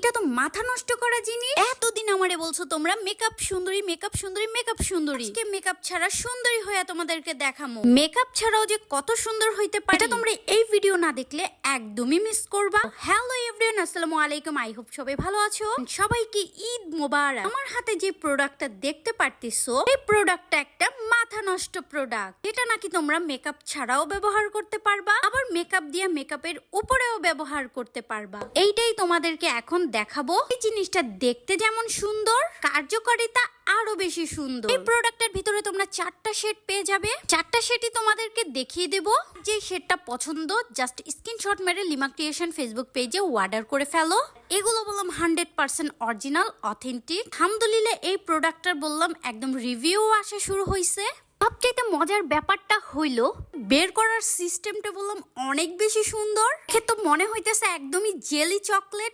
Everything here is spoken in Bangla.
এটা তো মাথা নষ্ট করা জিনিস। এতদিন আমারে বলছো তোমরা মেকআপ সুন্দরী মেকআপ সুন্দরী মেকআপ সুন্দরী, আজকে মেকআপ ছাড়া সুন্দরী হয়ে তোমাদেরকে দেখামো মেকআপ ছাড়াও যে কত সুন্দর হইতে পারে। এটা তোমরা এই ভিডিও না দেখলে একদমই মিস করবা। হ্যালো এভরিওয়ান, আসসালামু আলাইকুম। আই হোপ সবাই ভালো আছো। সবাইকে ঈদ মোবারক। আমার হাতে যে প্রোডাক্টটা দেখতে পারতেছো, এই প্রোডাক্টটা একটা মাথা নষ্ট প্রোডাক্ট, এটা নাকি তোমরা মেকআপ ছাড়াও ব্যবহার করতে পারবা, আবার মেকআপ দিয়ে মেকআপের উপরেও ব্যবহার করতে পারবা। এইটাই তোমাদেরকে এখন দেখাবো। এই জিনিসটা দেখতে যেমন সুন্দর, কার্যকারিতা আরো বেশি সুন্দর। এই প্রোডাক্টের ভিতরে তোমরা 4টা শেড পেয়ে যাবে। 4টা শেডই তোমাদেরকে দেখিয়ে দেব। যে শেডটা পছন্দ জাস্ট স্ক্রিনশট মেরে লিমা ক্রিয়েশন ফেসবুক পেজে অর্ডার করে ফেলো। এগুলো বললাম 100% অরিজিনাল অথেন্টিক। আলহামদুলিল্লাহ এই প্রোডাক্টটার বললাম একদম রিভিউ আসা শুরু হয়েছে। সবচেয়ে মজার ব্যাপারটা হইলো বের করার সিস্টেমটা বললাম অনেক বেশি সুন্দর। খেতে মনে হইতেছে একদমই জেলি চকলেট।